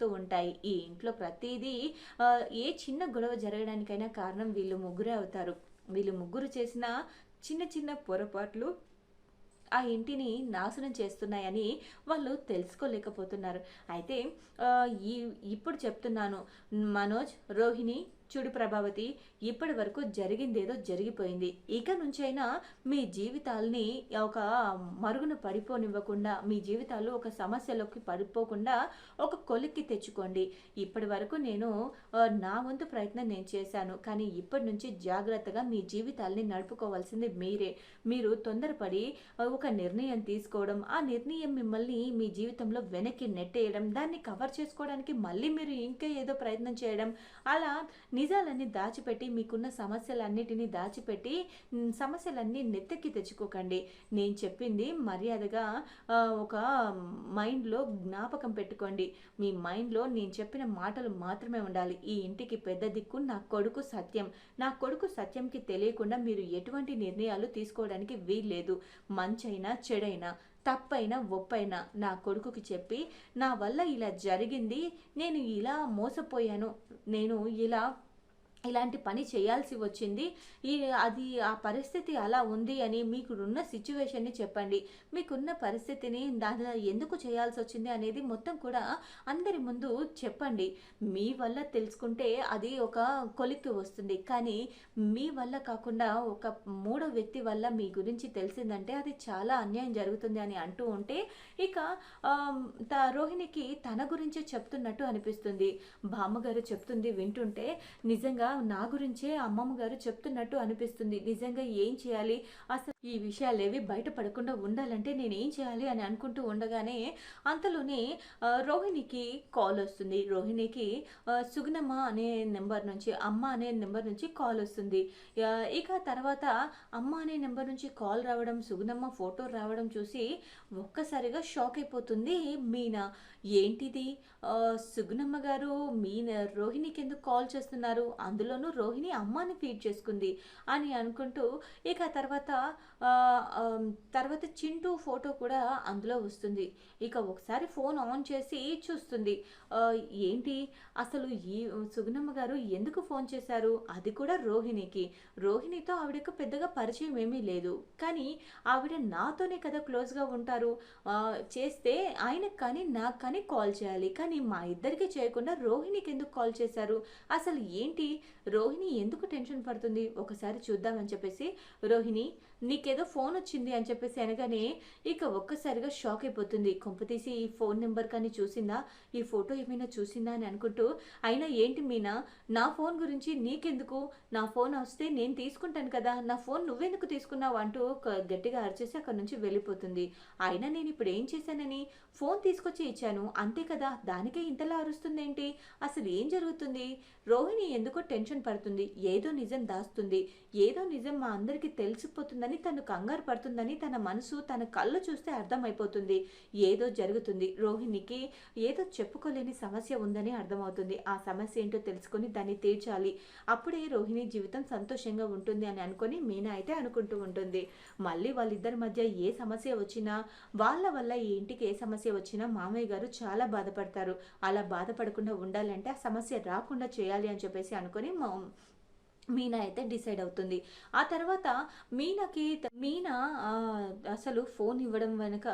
వస్తూ ఉంటాయి. ఈ ఇంట్లో ప్రతీదీ ఏ చిన్న గొడవ జరగడానికైనా కారణం వీళ్ళు ముగ్గురే అవుతారు. వీళ్ళు ముగ్గురు చేసిన చిన్న చిన్న పొరపాట్లు ఆ ఇంటిని నాశనం చేస్తున్నాయని వాళ్ళు తెలుసుకోలేకపోతున్నారు. అయితే ఈ ఇప్పుడు చెప్తున్నాను మనోజ్, రోహిణి, చూడు ప్రభావతి, ఇప్పటి వరకు జరిగిందేదో జరిగిపోయింది. ఇక నుంచైనా మీ జీవితాల్ని ఒక మరుగున పడిపోనివ్వకుండా, మీ జీవితాలు ఒక సమస్యలోకి పడిపోకుండా ఒక కొలిక్కి తెచ్చుకోండి. ఇప్పటి వరకు నేను నా వంతు ప్రయత్నం నేను చేశాను. కానీ ఇప్పటి నుంచి జాగ్రత్తగా మీ జీవితాల్ని నడుపుకోవాల్సింది మీరే. మీరు తొందరపడి ఒక నిర్ణయం తీసుకోవడం, ఆ నిర్ణయం మిమ్మల్ని మీ జీవితంలో వెనక్కి నెట్టేయడం, దాన్ని కవర్ చేసుకోవడానికి మళ్ళీ మీరు ఇంకా ఏదో ప్రయత్నం చేయడం, అలా నిజాలన్నీ దాచిపెట్టి మీకున్న సమస్యలన్నిటినీ దాచిపెట్టి సమస్యలన్నీ నెత్తెక్కి తెచ్చుకోకండి. నేను చెప్పింది మర్యాదగా ఒక మైండ్లో జ్ఞాపకం పెట్టుకోండి. మీ మైండ్లో నేను చెప్పిన మాటలు మాత్రమే ఉండాలి. ఈ ఇంటికి పెద్ద దిక్కు నా కొడుకు సత్యం. నా కొడుకు సత్యంకి తెలియకుండా మీరు ఎటువంటి నిర్ణయాలు తీసుకోవడానికి వీల్లేదు. మంచైనా చెడైనా, తప్పైనా ఒప్పైనా నా కొడుకుకి చెప్పి, నా వల్ల ఇలా జరిగింది, నేను ఇలా మోసపోయాను, నేను ఇలాంటి పని చేయాల్సి వచ్చింది, అది ఆ పరిస్థితి అలా ఉంది అని మీకున్న సిచ్యువేషన్ని చెప్పండి. మీకున్న పరిస్థితిని దానిలో ఎందుకు చేయాల్సి వచ్చింది అనేది మొత్తం కూడా అందరి ముందు చెప్పండి. మీ వల్ల తెలుసుకుంటే అది ఒక కొలిక్కి వస్తుంది. కానీ మీ వల్ల కాకుండా ఒక మూడో వ్యక్తి వల్ల మీ గురించి తెలిసిందంటే అది చాలా అన్యాయం జరుగుతుంది అని అంటూ ఉంటే, ఇక రోహిణికి తన గురించే చెప్తున్నట్టు అనిపిస్తుంది. బామ్మగారు చెప్తుంది వింటుంటే నిజంగా నా గురించే అమ్మమ్మ గారు చెప్తున్నట్టు అనిపిస్తుంది. నిజంగా ఏం చేయాలి, అసలు ఈ విషయాలేవి బయటపడకుండా ఉండాలంటే నేను ఏం చేయాలి అని అనుకుంటూ ఉండగానే అంతలోనే రోహిణికి కాల్ వస్తుంది. రోహిణికి సుగుణమ్మ అనే నెంబర్ నుంచి, అమ్మ అనే నెంబర్ నుంచి కాల్ వస్తుంది. ఇక తర్వాత అమ్మ అనే నెంబర్ నుంచి కాల్ రావడం, సుగుణమ్మ ఫోటో రావడం చూసి ఒక్కసారిగా షాక్ అయిపోతుంది మీనా. ఏంటిది, సుగుణమ్మ గారు రోహిణికి ఎందుకు కాల్ చేస్తున్నారు, అందులోనూ రోహిణి అమ్మాని ఫీడ్ చేసుకుంది అని అనుకుంటూ, ఇక తర్వాత చింటూ ఫోటో కూడా అందులో వస్తుంది. ఇక ఒకసారి ఫోన్ ఆన్ చేసి చూస్తుంది. ఏంటి అసలు ఈ సుగుణమ్మ గారు ఎందుకు ఫోన్ చేశారు, అది కూడా రోహిణికి. రోహిణితో ఆవిడకు పెద్దగా పరిచయం ఏమీ లేదు, కానీ ఆవిడ నాతోనే కదా క్లోజ్గా ఉంటారు. చేస్తే ఆయనకు కానీ నాకు కానీ కాల్ చేయాలి, కానీ మా ఇద్దరికి చేయకుండా రోహిణికి ఎందుకు కాల్ చేశారు, అసలు ఏంటి, రోహిణి ఎందుకు టెన్షన్ పడుతుంది, ఒకసారి చూద్దామని చెప్పేసి, రోహిణి నీకేదో ఫోన్ వచ్చింది అని చెప్పేసి అనగానే ఇక ఒక్కసారిగా షాక్ అయిపోతుంది. కొంపతీసి ఈ ఫోన్ నెంబర్ కానీ చూసిందా, ఈ ఫోటో ఏమైనా చూసిందా అని అనుకుంటూ, అయినా ఏంటి మీనా, నా ఫోన్ గురించి నీకెందుకు, నా ఫోన్ వస్తే నేను తీసుకుంటాను కదా, నా ఫోన్ నువ్వెందుకు తీసుకున్నావు అంటూ గట్టిగా అరిచేసి అక్కడి నుంచి వెళ్ళిపోతుంది. అయినా నేను ఇప్పుడు ఏం చేశానని, ఫోన్ తీసుకొచ్చి ఇచ్చాను అంతే కదా, దానికే ఇంతలా అరుస్తుందేంటి, అసలు ఏం జరుగుతుంది, రోహిణి ఎందుకో టెన్షన్ పడుతుంది, ఏదో నిజం దాస్తుంది, ఏదో నిజం మా అందరికీ తెలిసిపోతుందని తను కంగారు పడుతుందని తన మనసు తన కళ్ళు చూస్తే అర్థమైపోతుంది. ఏదో జరుగుతుంది, రోహిణికి ఏదో చెప్పుకోలేని సమస్య ఉందని అర్థమవుతుంది. ఆ సమస్య ఏంటో తెలుసుకొని దాన్ని తీర్చాలి, అప్పుడే రోహిణి జీవితం సంతోషంగా ఉంటుంది అని అనుకొని మీనా అయితే అనుకుంటూ ఉంటుంది. మళ్ళీ వాళ్ళిద్దరి మధ్య ఏ సమస్య వచ్చినా, వాళ్ళ వల్ల ఈ ఇంటికి ఏ సమస్య వచ్చినా మామయ్య గారు చాలా బాధపడతారు. అలా బాధపడకుండా ఉండాలంటే ఆ సమస్య రాకుండా చేయాలి అని చెప్పేసి అనుకొని మీనా అయితే డిసైడ్ అవుతుంది. ఆ తర్వాత మీనా అసలు ఫోన్ ఇవ్వడం వెనుక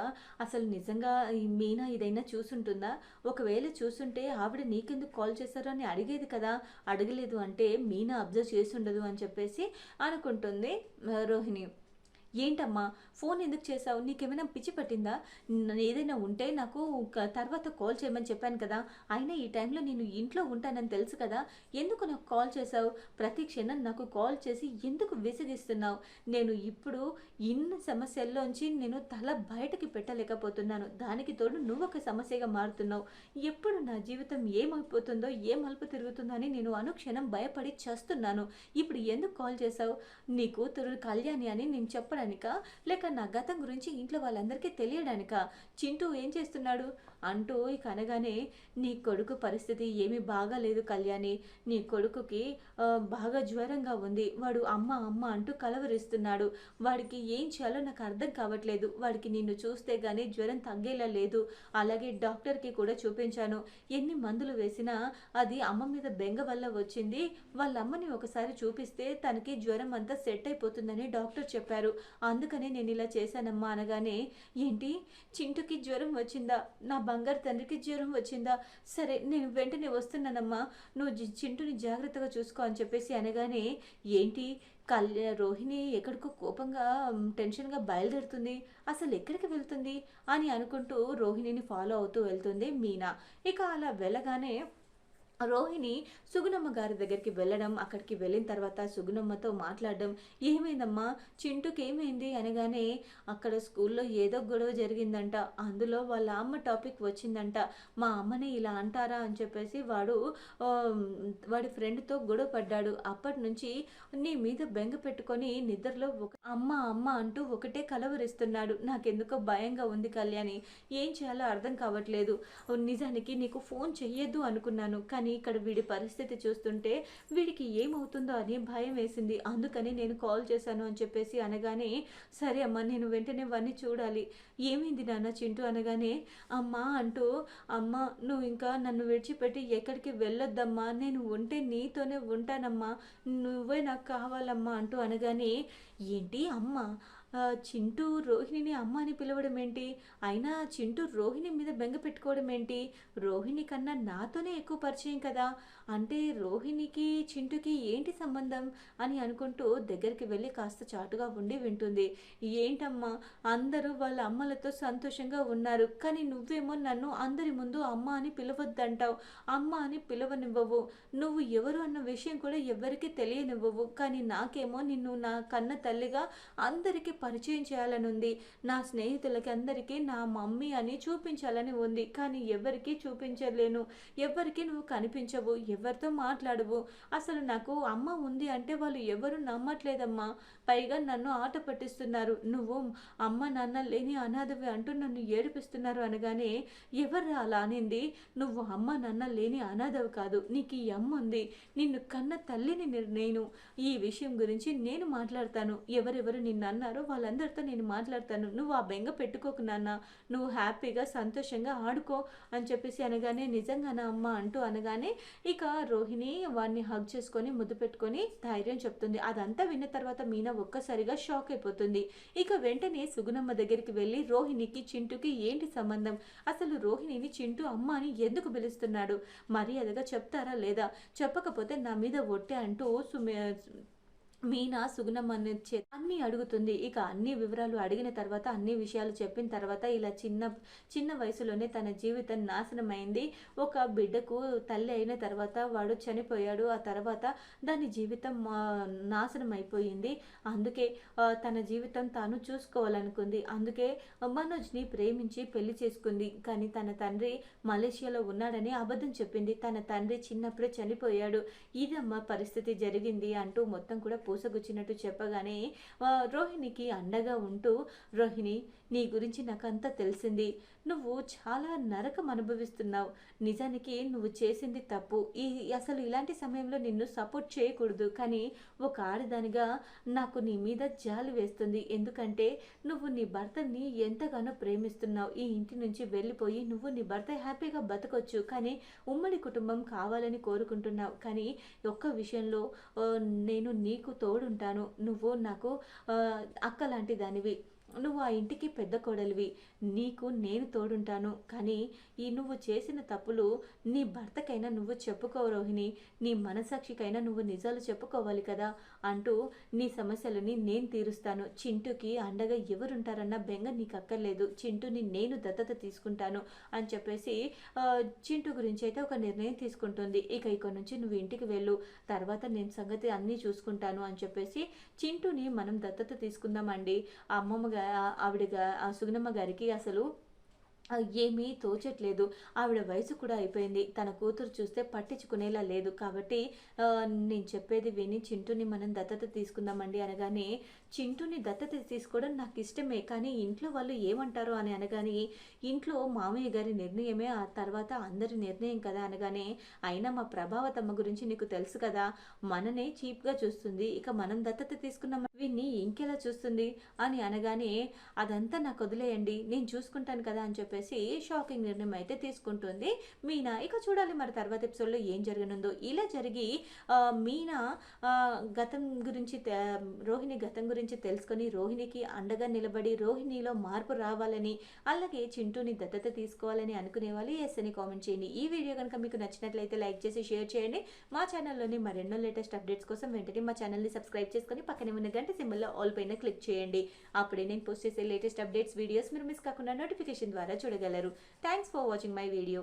అసలు నిజంగా ఈ మీనా ఏదైనా చూసుంటుందా, ఒకవేళ చూసుంటే ఆవిడ నీకెందుకు కాల్ చేశారు అని అడిగేది కదా, అడగలేదు అంటే మీనా అబ్జర్వ్ చేసి ఉండదు అని చెప్పేసి అనుకుంటుంది రోహిణి. ఏంటమ్మా ఫోన్ ఎందుకు చేసావు, నీకేమైనా పిచ్చి పట్టిందా, ఏదైనా ఉంటే నాకు తర్వాత కాల్ చేయమని చెప్పాను కదా, అయినా ఈ టైంలో నేను ఇంట్లో ఉంటానని తెలుసు కదా, ఎందుకు నాకు కాల్ చేసావు, ప్రతి క్షణం నాకు కాల్ చేసి ఎందుకు విసిగిస్తున్నావు, నేను ఇప్పుడు ఇన్ని సమస్యల్లోంచి నేను తల బయటకి పెట్టలేకపోతున్నాను, దానికి తోడు నువ్వు ఒక సమస్యగా మారుతున్నావు, ఎప్పుడు నా జీవితం ఏమైపోతుందో ఏ మలుపు తిరుగుతుందో అని నేను అనుక్షణం భయపడి చేస్తున్నాను, ఇప్పుడు ఎందుకు కాల్ చేసావు, నీ కూతురు కళ్యాణి అని నేను చెప్పడానిక, లేక నా గతం గురించి ఇంట్లో వాళ్ళందరికీ తెలియడానిక, చింటూ ఏం చేస్తున్నాడు, అంటూ ఇక అనగానే, నీ కొడుకు పరిస్థితి ఏమీ బాగాలేదు కళ్యాణి. నీ కొడుకుకి బాగా జ్వరంగా ఉంది. వాడు అమ్మ అమ్మ అంటూ కలవరిస్తున్నాడు. వాడికి ఏం చేయాలో నాకు అర్థం కావట్లేదు. వాడికి నిన్ను చూస్తే గానీ జ్వరం తగ్గేలా లేదు. అలాగే డాక్టర్‌కి కూడా చూపించాను. ఎన్ని మందులు వేసినా అది అమ్మ మీద బెంగ వల్ల వచ్చింది. వాళ్ళ అమ్మని ఒకసారి చూపిస్తే తనకి జ్వరం అంతా సెట్ అయిపోతుందని డాక్టర్ చెప్పారు. అందుకనే నేనిలా చేశానమ్మా అనగానే, ఏంటి చింటూకి జ్వరం వచ్చిందా? నా బంగారు తండ్రికి జ్వరం వచ్చిందా? సరే నేను వెంటనే వస్తున్నానమ్మా. నువ్వు చింటూని జాగ్రత్తగా చూసుకో అని చెప్పేసి అనగానే, ఏంటి రోహిణి ఎక్కడికో కోపంగా టెన్షన్‌గా బయలుదేరుతుంది. అసలెక్కడికి వెళ్తుంది అని అనుకుంటూ రోహిణిని ఫాలో అవుతూ వెళ్తుంది మీనా. ఇక అలా వెళ్ళగానే రోహిణి సుగుణమ్మ గారి దగ్గరికి వెళ్ళడం, అక్కడికి వెళ్ళిన తర్వాత సుగుణమ్మతో మాట్లాడడం, ఏమైందమ్మా చింటూకి ఏమైంది అనగానే, అక్కడ స్కూల్లో ఏదో గొడవ జరిగిందంట. అందులో వాళ్ళ అమ్మ టాపిక్ వచ్చిందంట. మా అమ్మని ఇలా అంటారా అని చెప్పేసి వాడు వాడి ఫ్రెండ్‌తో గొడవ పడ్డాడు. అప్పటి నుంచి నీ మీద బెంగ పెట్టుకొని నిద్రలో ఒక అమ్మ అమ్మ అంటూ ఒకటే కలవరిస్తున్నాడు. నాకెందుకో భయంగా ఉంది కళ్యాణి. ఏం చేయాలో అర్థం కావట్లేదు. నిజానికి నీకు ఫోన్ చెయ్యొద్దు అనుకున్నాను. కానీ ఇక్కడ వీడి పరిస్థితి చూస్తుంటే వీడికి ఏమవుతుందో అని భయం వేసింది. అందుకని నేను కాల్ చేశాను అని చెప్పేసి అనగానే, సరే అమ్మ నేను వెంటనే వాడిని చూడాలి. ఏమైంది నాన్న చింటూ అనగానే, అమ్మా అంటూ, అమ్మ నువ్వు ఇంకా నన్ను విడిచిపెట్టి ఎక్కడికి వెళ్ళొద్దమ్మా. నేను ఉంటే నీతోనే ఉంటానమ్మా. నువ్వే నాకు కావాలమ్మా అంటూ అనగానే, ఏంటి అమ్మ? చింటూ రోహిణిని అమ్మ అని పిలవడం ఏంటి? అయినా చింటూ రోహిణి మీద బెంగ పెట్టుకోవడం ఏంటి? రోహిణి కన్నా నాతోనే ఎక్కువ పరిచయం కదా! అంటే రోహిణికి చింటూకి ఏంటి సంబంధం అని అనుకుంటూ దగ్గరికి వెళ్ళి కాస్త చాటుగా ఉండి వింటుంది. ఏంటమ్మా అందరూ వాళ్ళ అమ్మలతో సంతోషంగా ఉన్నారు. కానీ నువ్వేమో నన్ను అందరి ముందు అమ్మ అని పిలవద్దంటావు. అమ్మ అని పిలవనివ్వవు. నువ్వు ఎవరు అన్న విషయం కూడా ఎవ్వరికీ తెలియనివ్వవు. కానీ నాకేమో నిన్ను నా కన్న తల్లిగా అందరికీ పరిచయం చేయాలని ఉంది. నా స్నేహితులకి అందరికీ నా మమ్మీ అని చూపించాలని ఉంది. కానీ ఎవరికీ చూపించలేను. ఎవ్వరికీ నువ్వు కనిపించవు. ఎవరితో మాట్లాడవు. అసలు నాకు అమ్మ ఉంది అంటే వాళ్ళు ఎవరు నమ్మట్లేదమ్మా. పైగా నన్ను ఆట పట్టిస్తున్నారు. నువ్వు అమ్మ నాన్న లేని అనాథవి అంటూ నన్ను ఏడిపిస్తున్నారు అనగానే, ఎవరు అలా అనింది? నువ్వు అమ్మ నాన్న లేని అనాథవి కాదు. నీకు ఈ అమ్మ ఉంది. నిన్ను కన్న తల్లిని నేను. ఈ విషయం గురించి నేను మాట్లాడతాను. ఎవరెవరు నిన్ను అన్నారో వాళ్ళందరితో నేను మాట్లాడతాను. నువ్వు ఆ బెంగ పెట్టుకోకు నాన్న. నువ్వు హ్యాపీగా సంతోషంగా ఆడుకో అని చెప్పేసి అనగానే, నిజంగానా అమ్మ అంటూ అనగానే, ఇక రోహిణి వాడిని హగ్ చేసుకొని ముద్దు పెట్టుకొని ధైర్యం చెప్తుంది. అదంతా విన్న తర్వాత మీనా ఒక్కసారిగా షాక్ అయిపోతుంది. ఇక వెంటనే సుగుణమ్మ దగ్గరికి వెళ్ళి, రోహిణికి చింటూకి ఏంటి సంబంధం? అసలు రోహిణిని చింటూ అమ్మ అని ఎందుకు పిలుస్తున్నాడు? మర్యాదగా చెప్తారా లేదా? చెప్పకపోతే నా మీద ఒట్టే అంటూ మీనా సుగుణమ్మని అన్నీ అడుగుతుంది. ఇక అన్ని వివరాలు అడిగిన తర్వాత అన్ని విషయాలు చెప్పిన తర్వాత, ఇలా చిన్న చిన్న వయసులోనే తన జీవితం నాశనం అయింది. ఒక బిడ్డకు తల్లి అయిన తర్వాత వాడు చనిపోయాడు. ఆ తర్వాత దాని జీవితం నాశనం అయిపోయింది. అందుకే తన జీవితం తాను చూసుకోవాలనుకుంది. అందుకే మనోజ్ని ప్రేమించి పెళ్లి చేసుకుంది. కానీ తన తండ్రి మలేషియాలో ఉన్నాడని అబద్ధం చెప్పింది. తన తండ్రి చిన్నప్పుడే చనిపోయాడు. ఇదమ్మ పరిస్థితి జరిగింది అంటూ మొత్తం కూడా పూసగుచ్చినట్టు చెప్పగానే, రోహిణికి అండగా ఉంటూ, రోహిణి నీ గురించి నాకంతా తెలిసింది. నువ్వు చాలా నరకం అనుభవిస్తున్నావు. నిజానికి నువ్వు చేసింది తప్పు. అసలు ఇలాంటి సమయంలో నిన్ను సపోర్ట్ చేయకూడదు. కానీ ఒక ఆడదానిగా నాకు నీ మీద జాలి వేస్తుంది. ఎందుకంటే నువ్వు నీ భర్తని ఎంతగానో ప్రేమిస్తున్నావు. ఈ ఇంటి నుంచి వెళ్ళిపోయి నువ్వు నీ భర్త హ్యాపీగా బతకొచ్చు. కానీ ఉమ్మడి కుటుంబం కావాలని కోరుకుంటున్నావు. కానీ ఒక్క విషయంలో నేను నీకు తోడుంటాను. నువ్వు నాకు అక్క లాంటి దానివి. నువ్వు ఆ ఇంటికి పెద్ద కోడలివి. నీకు నేను తోడుంటాను. కానీ నువ్వు చేసిన తప్పులు నీ భర్తకైనా నువ్వు చెప్పుకో రోహిణి. నీ మనసాక్షికైనా నువ్వు నిజాలు చెప్పుకోవాలి కదా అంటూ, నీ సమస్యలని నేను తీరుస్తాను. చింటూకి అండగా ఎవరుంటారన్న బెంగ నీకు అక్కర్లేదు. చింటూని నేను దత్తత తీసుకుంటాను అని చెప్పేసి చింటూ గురించి అయితే ఒక నిర్ణయం తీసుకుంటుంది. ఇక నుంచి నువ్వు ఇంటికి వెళ్ళు. తర్వాత నేను సంగతి అన్నీ చూసుకుంటాను అని చెప్పేసి, చింటూని మనం దత్తత తీసుకుందామండి. ఆ సుగుణమ్మ గారికి అసలు ఏమీ తోచట్లేదు. ఆవిడ వయసు కూడా అయిపోయింది. తన కూతురు చూస్తే పట్టించుకునేలా లేదు. కాబట్టి నేను చెప్పేది విని చింటూని మనం దత్తత తీసుకుందామండి అనగానే, చింటూని దత్తత తీసుకోవడం నాకిష్టమే. కానీ ఇంట్లో వాళ్ళు ఏమంటారో అని అనగానే, ఇంట్లో మామయ్య గారి నిర్ణయమే ఆ తర్వాత అందరి నిర్ణయం కదా అనగానే, అయినా మా ప్రభావతమ్మ గురించి నీకు తెలుసు కదా! మననే చీప్‌గా చూస్తుంది. ఇక మనం దత్తత తీసుకున్నాం వీడిని ఇంకెలా చూస్తుంది అని అనగానే, అదంతా నాకొదిలేయండి. నేను చూసుకుంటాను కదా! అని చెప్పేసి షాకింగ్ నిర్ణయం అయితే తీసుకుంటుంది మీనా. ఇక చూడాలి మరి తర్వాత ఎపిసోడ్‌లో ఏం జరగనుందో. ఇలా జరిగి మీనా గతం గురించి రోహిణి గతం గురించి తెలుసుకొని, రోహిణికి అండగా నిలబడి, రోహిణిలో మార్పు రావాలని, అలాగే చింటూని దత్తత తీసుకోవాలని అనుకునే వాళ్ళు యెస్ అని కామెంట్ చేయండి. ఈ వీడియో గనుక మీకు నచ్చినట్లయితే లైక్ చేసి షేర్ చేయండి. మా ఛానల్‌లోని మరెన్నో లేటెస్ట్ అప్డేట్స్ కోసం వెంటనే మా ఛానల్‌ని సబ్స్క్రైబ్ చేసుకొని పక్కనే ఉన్న గంట సింబల్‌లో ఆల్ పైన క్లిక్ చేయండి. అప్పుడే నేను పోస్ట్ చేసే లేటెస్ట్ అప్డేట్స్ వీడియోస్ మీరు మిస్ కాకుండా నోటిఫికేషన్ ద్వారా చూడగలరు. Thanks for watching my video.